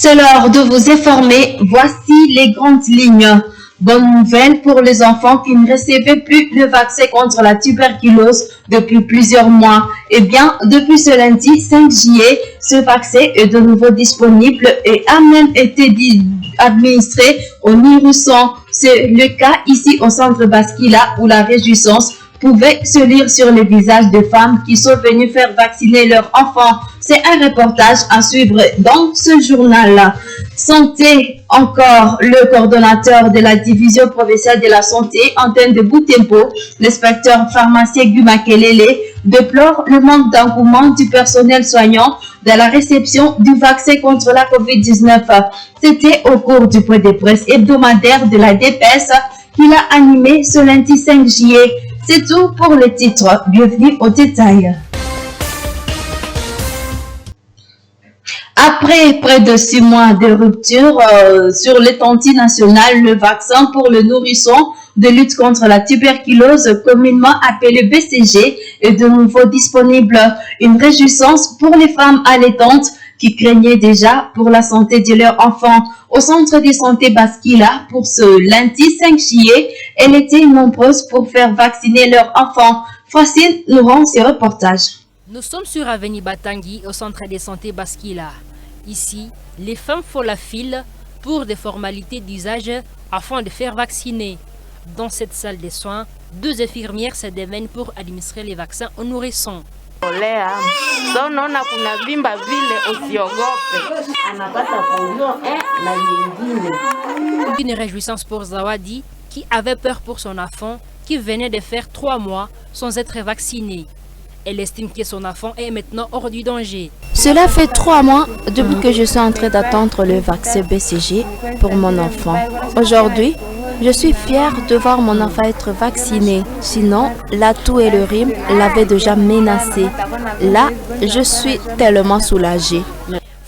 C'est l'heure de vous informer. Voici les grandes lignes. Bonne nouvelle pour les enfants qui ne recevaient plus le vaccin contre la tuberculose depuis plusieurs mois. Eh bien, depuis ce lundi 5 juillet, ce vaccin est de nouveau disponible et a même été administré aux nourrissons. C'est le cas ici au centre Baskila où la réjouissance pouvait se lire sur les visages de femmes qui sont venues faire vacciner leurs enfants. C'est un reportage à suivre dans ce journal. Santé encore, le coordonnateur de la division provinciale de la santé, antenne de Boutempo, l'inspecteur pharmacien Gumakelele, déplore le manque d'engouement du personnel soignant dans la réception du vaccin contre la COVID-19. C'était au cours du point de presse hebdomadaire de la DPS qu'il a animé ce lundi 5 juillet. C'est tout pour le titre. Bienvenue au détail. Après près de 6 mois de rupture sur l'étendue nationale, le vaccin pour le nourrisson de lutte contre la tuberculose, communément appelé BCG, est de nouveau disponible. Une réjouissance pour les femmes allaitantes qui craignaient déjà pour la santé de leurs enfants. Au centre de santé Baskila, pour ce lundi 5 juillet, elles étaient nombreuses pour faire vacciner leurs enfants. Facile nous rend ce reportage. Nous sommes sur Avenue Batangui, au centre de santé Baskila. Ici, les femmes font la file pour des formalités d'usage afin de faire vacciner. Dans cette salle de soins, 2 infirmières se démènent pour administrer les vaccins aux nourrissons. Une réjouissance pour Zawadi qui avait peur pour son enfant qui venait de faire 3 mois sans être vacciné. Elle estime que son enfant est maintenant hors du danger. Cela fait 3 mois depuis que je suis en train d'attendre le vaccin BCG pour mon enfant. Aujourd'hui, je suis fière de voir mon enfant être vacciné. Sinon, la toux et le rhume l'avaient déjà menacé. Là, je suis tellement soulagée.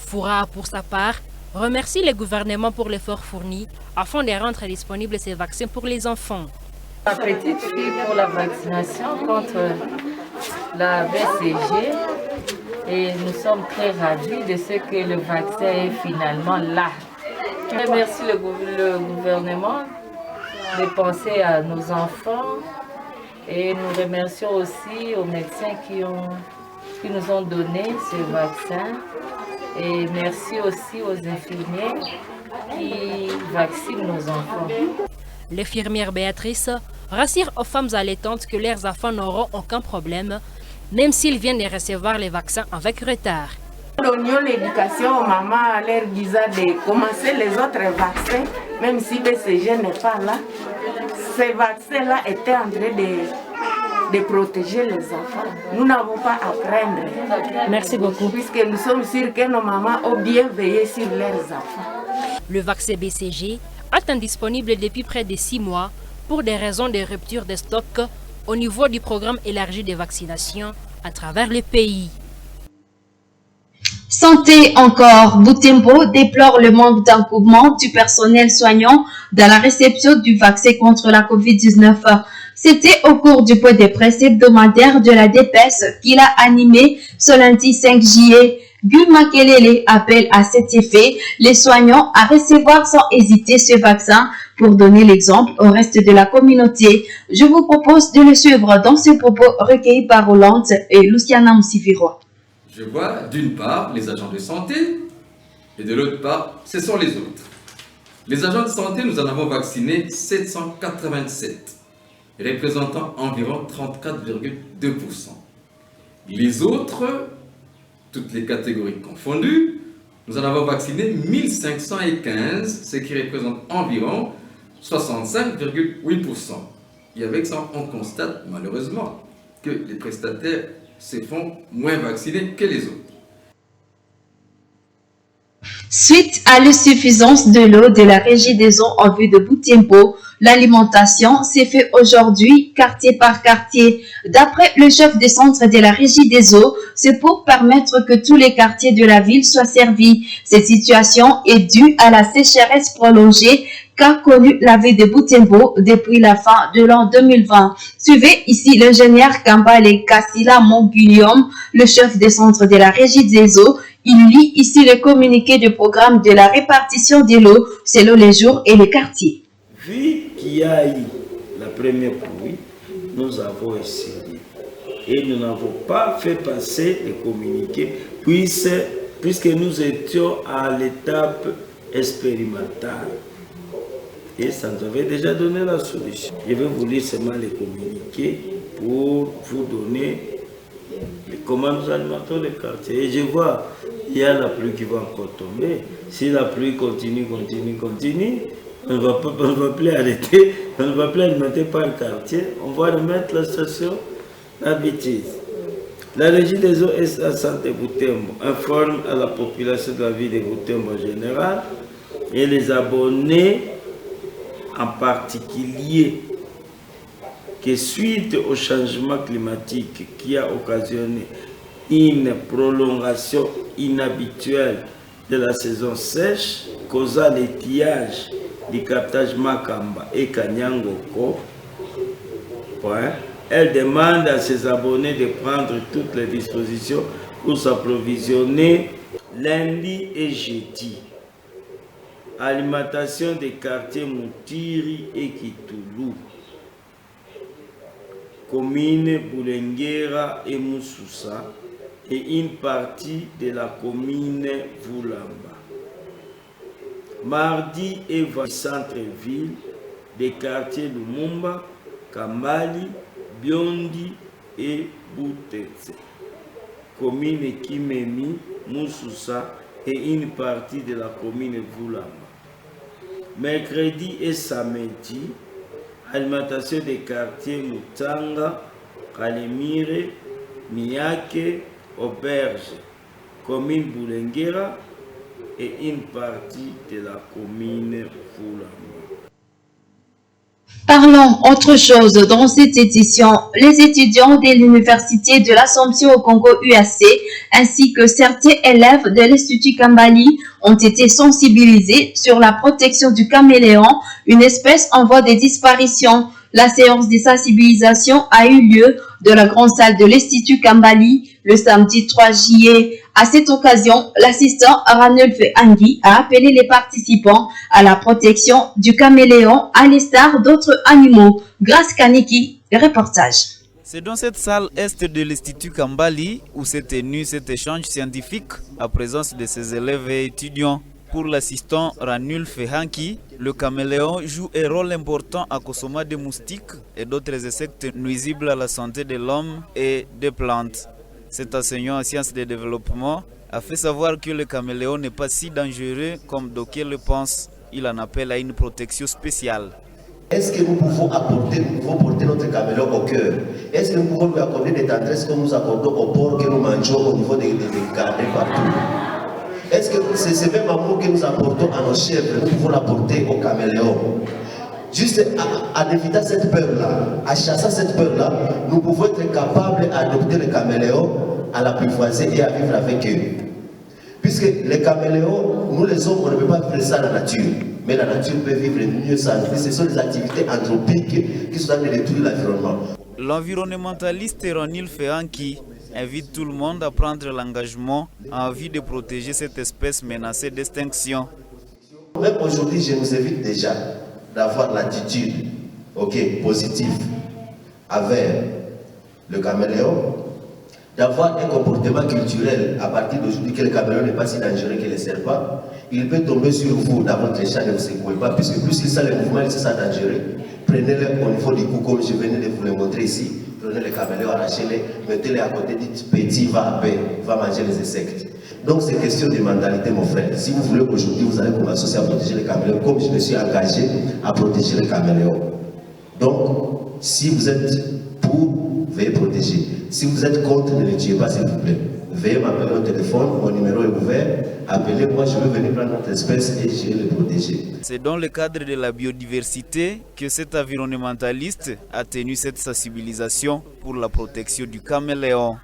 Foura, pour sa part, remercie le gouvernement pour l'effort fourni afin de rendre disponibles ces vaccins pour les enfants. Ma petite fille pour la vaccination contre la BCG et nous sommes très ravis de ce que le vaccin est finalement là. Je remercie le gouvernement de penser à nos enfants et nous remercions aussi aux médecins qui nous ont donné ce vaccin et merci aussi aux infirmiers qui vaccinent nos enfants. L'infirmière Béatrice rassure aux femmes allaitantes que leurs enfants n'auront aucun problème, même s'ils viennent de recevoir les vaccins avec retard. Donnons l'éducation aux mamans à leur disant de commencer les autres vaccins, même si BCG n'est pas là. Ces vaccins-là étaient en train de protéger les enfants. Nous n'avons pas à craindre. Merci beaucoup. Puisque nous sommes sûrs que nos mamans ont bien veillé sur leurs enfants. Le vaccin BCG est disponible depuis près de 6 mois pour des raisons de rupture de stock au niveau du programme élargi de vaccination à travers le pays. Santé encore, Boutempo déplore le manque d'engouement du personnel soignant dans la réception du vaccin contre la COVID-19. C'était au cours du point de presse hebdomadaire de la DPS qu'il a animé ce lundi 5 juillet. Gumakelele appelle à cet effet les soignants à recevoir sans hésiter ce vaccin pour donner l'exemple au reste de la communauté. Je vous propose de le suivre dans ce propos recueillis par Hollande et Luciana Moussiviro. Je vois d'une part les agents de santé et de l'autre part, ce sont les autres. Les agents de santé, nous en avons vacciné 787, représentant environ 34,2%. Les autres, toutes les catégories confondues, nous en avons vacciné 1515, ce qui représente environ 65,8%. Et avec ça, on constate malheureusement que les prestataires se font moins vaccinés que les autres. Suite à l'insuffisance de l'eau de la régie des eaux en vue de Boutempo, l'alimentation s'est faite aujourd'hui quartier par quartier. D'après le chef de centre de la régie des eaux, c'est pour permettre que tous les quartiers de la ville soient servis. Cette situation est due à la sécheresse prolongée qu'a connue la ville de Boutempo depuis la fin de l'an 2020. Suivez ici l'ingénieur Kambale Kassila Mongulium, le chef de centre de la régie des eaux, Il lit ici le communiqué du programme de la répartition de l'eau selon les jours et les quartiers. Vu qu'il y a eu la première pluie, nous avons essayé. Et nous n'avons pas fait passer les communiqués puisque nous étions à l'étape expérimentale. Et ça nous avait déjà donné la solution. Je vais vous lire seulement les communiqués pour vous donner comment nous alimentons les quartiers. Et je vois, il y a la pluie qui va encore tomber. Si la pluie continue, on ne va plus arrêter, on ne va plus alimenter par le quartier. On va remettre la station à bêtise. La Régie des eaux et la santé Butembo informe à la population de la ville de Butembo en général et les abonnés en particulier que suite au changement climatique qui a occasionné une prolongation inhabituelle de la saison sèche causant l'étiage du captage Makamba et Kanyangoko, elle demande à ses abonnés de prendre toutes les dispositions pour s'approvisionner lundi et jeudi. Alimentation des quartiers Moutiri et Kitoulou, commune Boulenguera et Moussoussa, et une partie de la commune Voulamba. Mardi et centre-ville des quartiers Lumumba, Kamali, Biondi et Boutetse, commune Kimemi, Moussoussa et une partie de la commune Voulamba. Mercredi et samedi, alimentation des quartiers Mutanga, Kalemire, Miyake, Auberge, commune Boulenguera et une partie de la commune Voulamba. Parlons autre chose dans cette édition. Les étudiants de l'Université de l'Assomption au Congo UAC ainsi que certains élèves de l'Institut Kambali ont été sensibilisés sur la protection du caméléon, une espèce en voie de disparition. La séance de sensibilisation a eu lieu dans la grande salle de l'Institut Kambali le samedi 3 juillet. À cette occasion, l'assistant Ranulf Angui a appelé les participants à la protection du caméléon à l'instar d'autres animaux. Grâce Kaniki, reportage. C'est dans cette salle est de l'Institut Kambali où s'est tenu cet échange scientifique à présence de ses élèves et étudiants. Pour l'assistant Ranulf Hanki, le caméléon joue un rôle important à consommer des moustiques et d'autres insectes nuisibles à la santé de l'homme et des plantes. Cet enseignant en sciences de développement a fait savoir que le caméléon n'est pas si dangereux comme d'aucuns le pensent. Il en appelle à une protection spéciale. Est-ce que nous pouvons porter notre caméléon au cœur? Est-ce que nous pouvons lui accorder des tendresses comme nous accordons au porc que nous mangeons au niveau des carnets partout? Est-ce que c'est ce même amour que nous apportons à nos chèvres, nous pouvons l'apporter au caméléon? Juste en évitant cette peur-là, en chassant cette peur-là, nous pouvons être capables d'adopter le caméléon, à l'apprivoiser et à vivre avec eux. Puisque les caméléons, nous les hommes, on ne peut pas vivre ça dans la nature. Mais la nature peut vivre mieux sans nous. Ce sont des activités anthropiques qui sont en train de détruire l'environnement. L'environnementaliste Ranulf Hanki invite tout le monde à prendre l'engagement en vue de protéger cette espèce menacée d'extinction. Même aujourd'hui, je nous invite déjà d'avoir l'attitude positive envers le caméléon, d'avoir un comportement culturel à partir d'aujourd'hui que le caméléon n'est pas si dangereux que le serpent. Il peut tomber sur vous dans votre champ, ne vous secouez pas, puisque plus il sent le mouvement, il se sent dangereux. Prenez-le au niveau du cou, comme je venais de vous le montrer ici. Prenez les caméléons, arrachez-les, mettez-les à côté, dites petit, va manger les insectes. Donc c'est question de mentalité, mon frère. Si vous voulez qu'aujourd'hui vous allez commencer à protéger les caméléons, comme je me suis engagé à protéger les caméléons. Donc, si vous êtes pour, veuillez protéger. Si vous êtes contre, ne les tuez pas, s'il vous plaît. Veuillez m'appeler au téléphone, mon numéro est ouvert. Appelez-moi, je vais venir prendre notre espèce et je vais les protéger. C'est dans le cadre de la biodiversité que cet environnementaliste a tenu cette sensibilisation pour la protection du caméléon.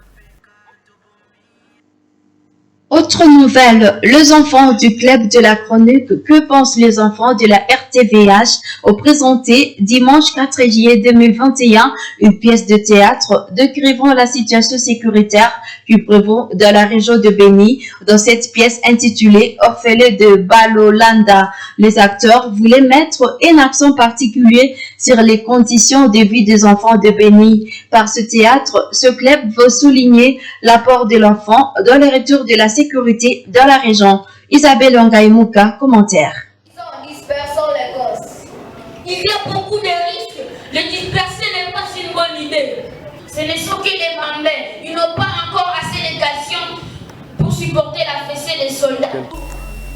Autre nouvelle, les enfants du club de la chronique, que pensent les enfants de la RT RTVH ont présenté dimanche 4 juillet 2021 une pièce de théâtre décrivant la situation sécuritaire qui prévaut dans la région de Beni. Dans cette pièce intitulée Orphelin de Balolanda, les acteurs voulaient mettre un accent particulier sur les conditions de vie des enfants de Beni. Par ce théâtre, ce club veut souligner l'apport de l'enfant dans le retour de la sécurité dans la région. Isabelle Ongaïmouka, commentaire. En dispersant les gosses, il y a beaucoup de risques. Les disperser n'est pas une bonne idée. Ce ne sont que des bambins. Ils n'ont pas encore assez de calcium pour supporter la fessée des soldats.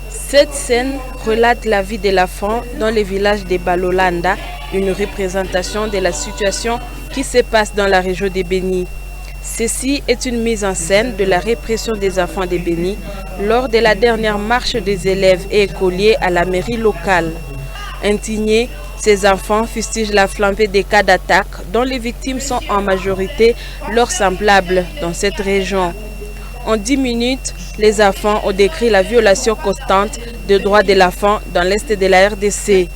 Cette scène relate la vie de l'enfant dans le village de Balolanda, une représentation de la situation qui se passe dans la région de Beni. Ceci est une mise en scène de la répression des enfants de Beni lors de la dernière marche des élèves et écoliers à la mairie locale. Indignés, ces enfants fustigent la flambée des cas d'attaque dont les victimes sont en majorité leurs semblables dans cette région. En 10 minutes, les enfants ont décrit la violation constante des droits de l'enfant dans l'est de la RDC.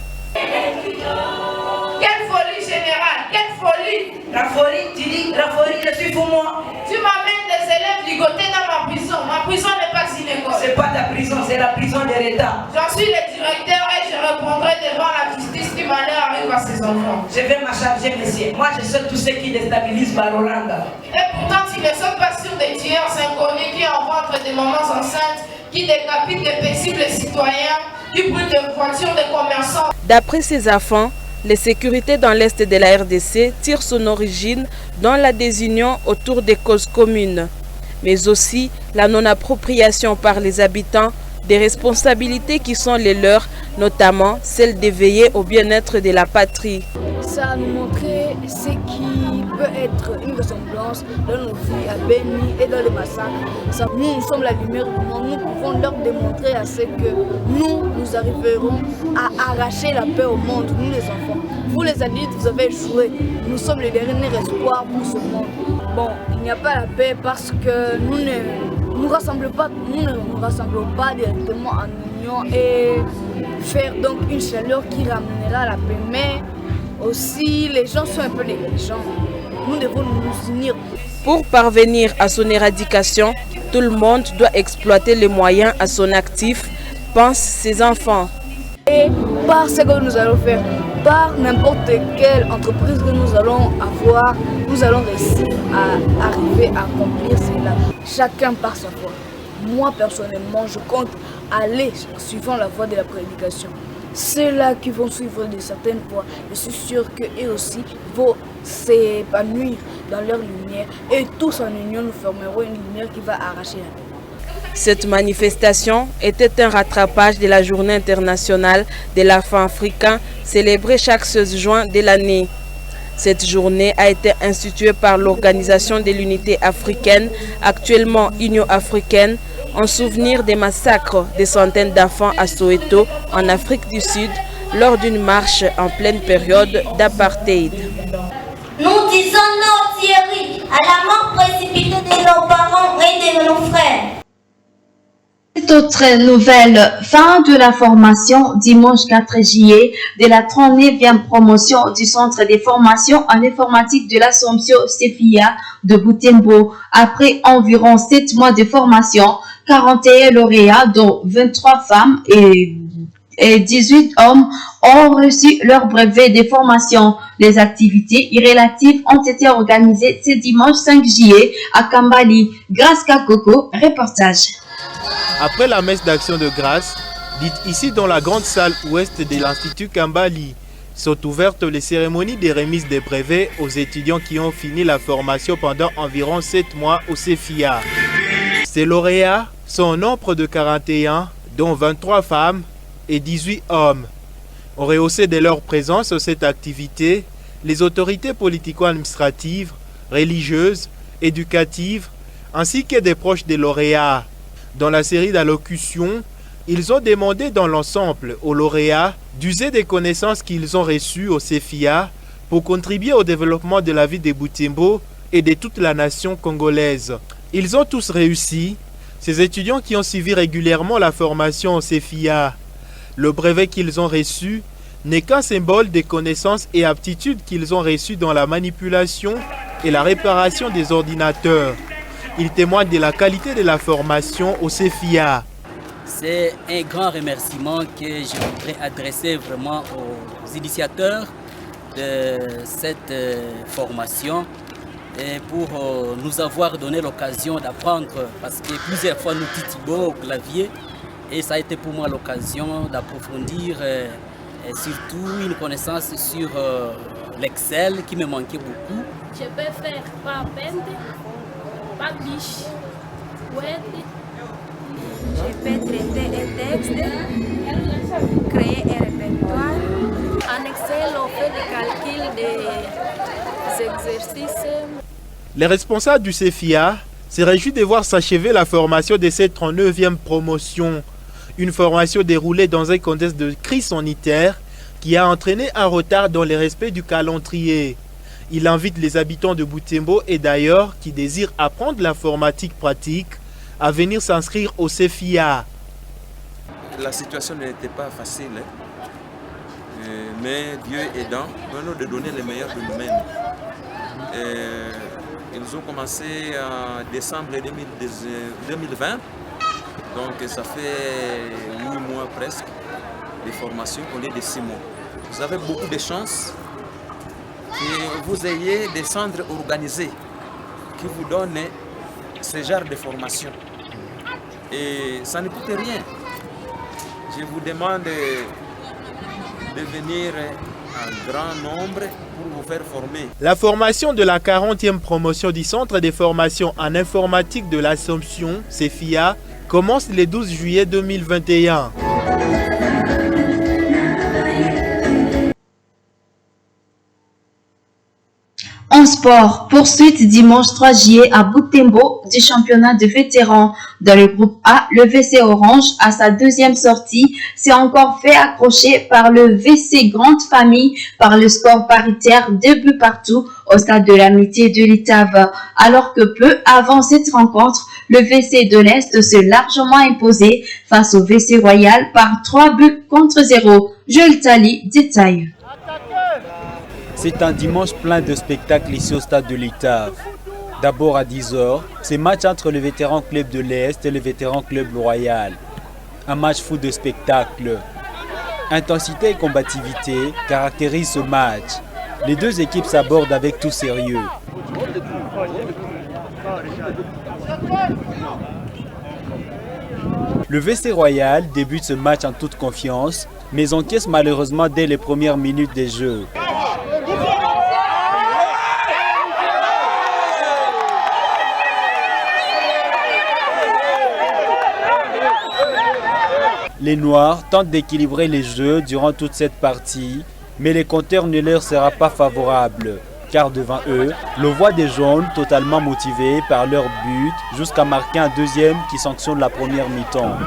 Quelle folie générale, quelle folie! La folie, tu dis, la folie, je suis pour moi. Tu m'amènes des élèves ligotés dans ma prison. Ma prison n'est pas une école. C'est pas ta prison, c'est la prison de l'État. J'en suis le directeur et je répondrai devant la justice si malheur arrive à ces enfants. Je vais m'en charger, monsieur. Moi, je sais tous ceux qui déstabilisent Balolanda. Et pourtant, ils ne sont pas sûrs des tueurs inconnus qui envoient des mamans enceintes, qui décapitent des paisibles citoyens, qui brûlent des voitures des commerçants. D'après ces enfants, les sécurités dans l'est de la RDC tirent son origine dans la désunion autour des causes communes, mais aussi la non-appropriation par les habitants des responsabilités qui sont les leurs, notamment celle de veiller au bien-être de la patrie. Ça a nous montré ce qui peut être une ressemblance dans nos vies à Beni et dans les massacres. Nous sommes la lumière du monde, nous pouvons leur démontrer à ce que nous arriverons à arracher la paix au monde, nous les enfants. Vous les adultes, vous avez échoué. Nous sommes les derniers espoirs pour ce monde. Bon, il n'y a pas la paix parce que nous ne nous rassemblons pas directement en union et faire donc une chaleur qui ramènera la paix. Mais aussi, les gens sont un peu négligents. Nous devons nous unir. Pour parvenir à son éradication, tout le monde doit exploiter les moyens à son actif, pensent ces enfants. Et par ce que nous allons faire, par n'importe quelle entreprise que nous allons avoir, nous allons réussir à arriver à accomplir cela. Chacun par sa voie. Moi personnellement, je compte aller suivant la voie de la prédication. Ceux-là qui vont suivre de certaines voies, je suis sûr qu'eux aussi vont s'épanouir dans leur lumière et tous en union nous formerons une lumière qui va arracher la paix. Cette manifestation était un rattrapage de la Journée internationale de l'enfant africain célébrée chaque 16 juin de l'année. Cette journée a été instituée par l'Organisation de l'Unité africaine, actuellement Union africaine, en souvenir des massacres de centaines d'enfants à Soweto, en Afrique du Sud, lors d'une marche en pleine période d'apartheid. Nous disons non, Thierry, à la mort précipitée de nos parents et de nos frères. Autre nouvelle, fin de la formation dimanche 4 juillet de la 39e promotion du Centre de formation en informatique de l'Assomption CEFIA de Butembo. Après environ 7 mois de formation, 41 lauréats, dont 23 femmes et 18 hommes, ont reçu leur brevet de formation. Les activités relatives ont été organisées ce dimanche 5 juillet à Kambali. Grâce Kakoko, reportage. Après la messe d'action de grâce, dite ici dans la grande salle ouest de l'Institut Kambali, sont ouvertes les cérémonies de remise des brevets aux étudiants qui ont fini la formation pendant environ 7 mois au CEFIA. Ces lauréats sont au nombre de 41, dont 23 femmes et 18 hommes. Ont rehaussé de leur présence à cette activité les autorités politico-administratives, religieuses, éducatives, ainsi que des proches des lauréats. Dans la série d'allocutions, ils ont demandé dans l'ensemble aux lauréats d'user des connaissances qu'ils ont reçues au CEFIA pour contribuer au développement de la vie de Butembo et de toute la nation congolaise. Ils ont tous réussi, ces étudiants qui ont suivi régulièrement la formation au CEFIA. Le brevet qu'ils ont reçu n'est qu'un symbole des connaissances et aptitudes qu'ils ont reçues dans la manipulation et la réparation des ordinateurs. Il témoigne de la qualité de la formation au CEFIA. C'est un grand remerciement que je voudrais adresser vraiment aux initiateurs de cette formation et pour nous avoir donné l'occasion d'apprendre, parce que plusieurs fois nous titubons au clavier et ça a été pour moi l'occasion d'approfondir surtout une connaissance sur l'Excel qui me manquait beaucoup. Je peux faire PowerPoint, Publish, Word. Je peux traiter un texte, créer un répertoire. En Excel, on fait des calculs des exercices. Les responsables du CEFIA se réjouissent de voir s'achever la formation de cette 39e promotion. Une formation déroulée dans un contexte de crise sanitaire qui a entraîné un retard dans le respect du calendrier. Il invite les habitants de Butembo et d'ailleurs qui désirent apprendre l'informatique pratique à venir s'inscrire au CEFIA. La situation n'était pas facile, mais Dieu aidant, nous de donner le meilleur de nous-mêmes. Ils ont commencé en décembre 2020, donc ça fait 8 mois presque de formation au lieu de 6 mois. Vous avez beaucoup de chance que vous ayez des centres organisés qui vous donnent ce genre de formation. Et ça ne coûte rien. Je vous demande de venir en grand nombre pour vous faire former. La formation de la 40e promotion du Centre de formation en informatique de l'Assomption, CEFIA, commence le 12 juillet 2021. En sport, poursuite dimanche 3 juillet à Butembo du championnat de vétérans. Dans le groupe A, le VC Orange, à sa deuxième sortie, s'est encore fait accrocher par le VC Grande Famille par le score paritaire 2 buts partout au stade de l'Amitié de l'Itave. Alors que peu avant cette rencontre, le VC de l'Est s'est largement imposé face au VC Royal par 3 buts contre 0. Joël Tali détaille. C'est un dimanche plein de spectacles ici au stade de l'Itave. D'abord à 10h, c'est match entre le vétéran club de l'Est et le vétéran club Royal. Un match fou de spectacle. Intensité et combativité caractérisent ce match. Les deux équipes s'abordent avec tout sérieux. Le VC Royal débute ce match en toute confiance, mais encaisse malheureusement dès les premières minutes des jeux. Les Noirs tentent d'équilibrer les jeux durant toute cette partie, mais les compteurs ne leur sera pas favorable, car devant eux, l'on voit des jaunes totalement motivés par leur but jusqu'à marquer un deuxième qui sanctionne la première mi-temps.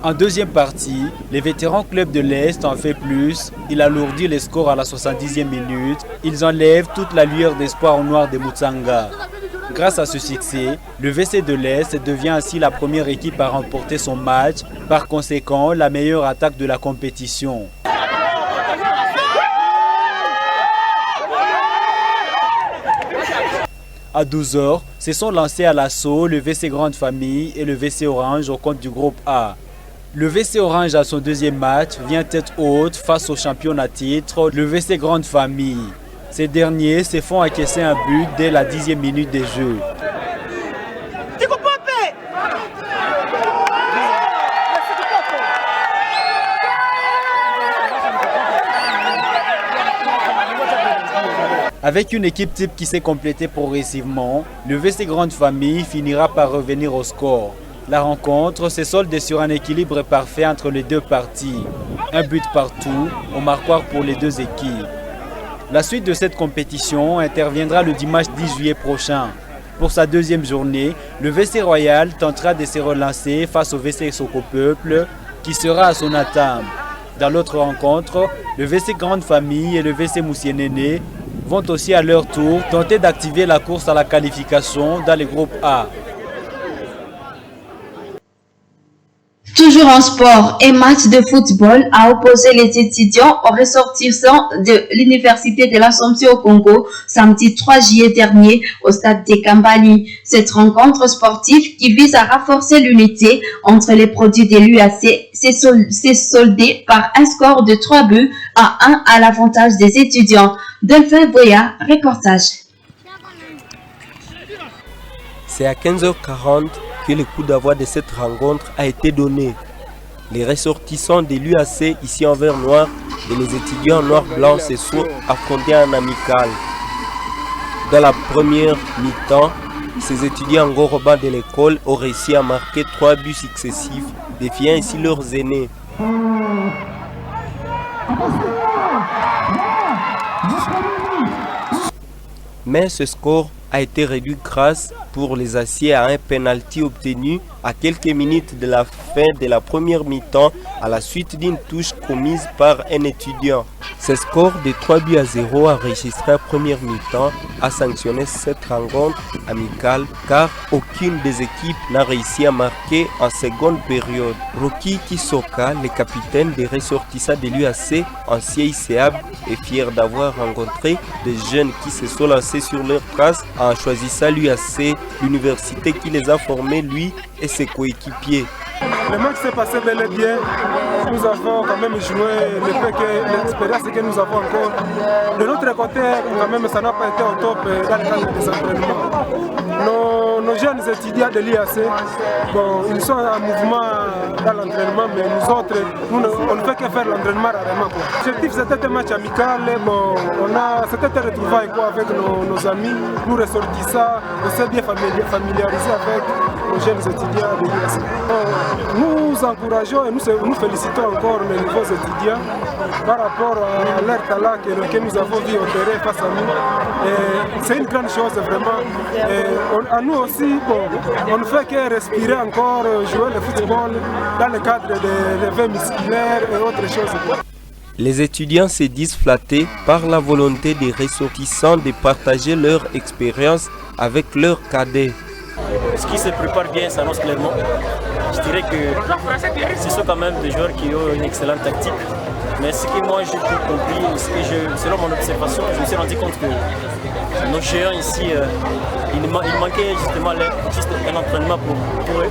En deuxième partie, les vétérans club de l'Est en fait plus. Il alourdit les scores à la 70e minute. Ils enlèvent toute la lueur d'espoir au noir de Mutsanga. Grâce à ce succès, le VC de l'Est devient ainsi la première équipe à remporter son match, par conséquent la meilleure attaque de la compétition. À 12h, se sont lancés à l'assaut le VC Grande Famille et le VC Orange au compte du groupe A. Le VC Orange à son deuxième match vient tête haute face au champion à titre, le VC Grande Famille. Ces derniers se font encaisser un but dès la 10e minute des jeux. Avec une équipe type qui s'est complétée progressivement, le VC Grande Famille finira par revenir au score. La rencontre se solde sur un équilibre parfait entre les deux parties. Un but partout, au marquoir pour les deux équipes. La suite de cette compétition interviendra le dimanche 10 juillet prochain. Pour sa deuxième journée, le VC Royal tentera de se relancer face au VC Soko Peuple qui sera à son atteinte. Dans l'autre rencontre, le VC Grande Famille et le VC Moussienene vont aussi à leur tour tenter d'activer la course à la qualification dans le groupe A. Toujours en sport, un match de football a opposé les étudiants aux ressortissants de l'Université de l'Assomption au Congo samedi 3 juillet dernier au stade de Kambali. Cette rencontre sportive qui vise à renforcer l'unité entre les produits de l'UAC s'est soldée par un score de 3 buts à 1 à l'avantage des étudiants. Delphin Boya, reportage. C'est à 15h40 que le coup d'envoi de cette rencontre a été donné. Les ressortissants de l'UAC ici en vert noir et les étudiants noir-blanc se sont affrontés en amical. Dans la première mi-temps, ces étudiants ngoroba de l'école ont réussi à marquer 3 buts successifs, défiant ainsi leurs aînés. Mais ce score a été réduit grâce pour les Aciers à un penalty obtenu à quelques minutes de la fin de la première mi-temps à la suite d'une touche commise par un étudiant. Ce score de 3-0 enregistré à première mi-temps a sanctionné cette rencontre amicale car aucune des équipes n'a réussi à marquer en seconde période. Rocky Kisoka, le capitaine des ressortissants de l'UAC, ancien ICEAB, est fier d'avoir rencontré des jeunes qui se sont lancés sur leur trace en choisissant l'UAC, l'université qui les a formés, lui et ses coéquipiers. Le match s'est passé bel et bien. Nous avons quand même joué l'expérience que nous avons encore. De notre côté, quand même, ça n'a pas été au top dans le cadre des entraînements. Nos jeunes étudiants de l'IAC, bon, ils sont en mouvement dans l'entraînement, mais nous autres, on ne fait que faire l'entraînement rarement. L'objectif, c'était un match amical. Bon, c'était un retrouvaille avec nos amis, nous ressortissants, on s'est bien familiarisé avec nos jeunes étudiants de l'IAC. Nous encourageons et nous félicitons encore les nouveaux étudiants par rapport à leur talent que nous avons vu opérer face à nous. C'est une grande chose vraiment. Et à nous aussi, bon, on ne fait que respirer encore, jouer le football dans le cadre des réveils musculaires et autres choses. Les étudiants se disent flattés par la volonté des ressortissants de partager leur expérience avec leurs cadets. Ce qui se prépare bien s'annonce clairement. Je dirais que ce sont quand même des joueurs qui ont une excellente tactique. Mais ce que moi j'ai compris, selon mon observation, je me suis rendu compte que nos géants ici, il manquait justement juste un entraînement pour eux.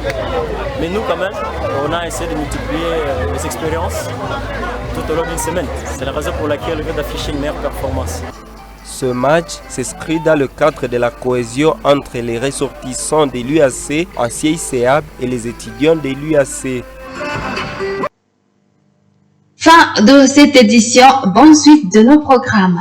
Mais nous quand même, on a essayé de multiplier les expériences tout au long d'une semaine. C'est la raison pour laquelle on vient d'afficher une meilleure performance. Ce match s'inscrit dans le cadre de la cohésion entre les ressortissants de l'UAC, ancien ICEAB, et les étudiants de l'UAC. Fin de cette édition, bonne suite de nos programmes.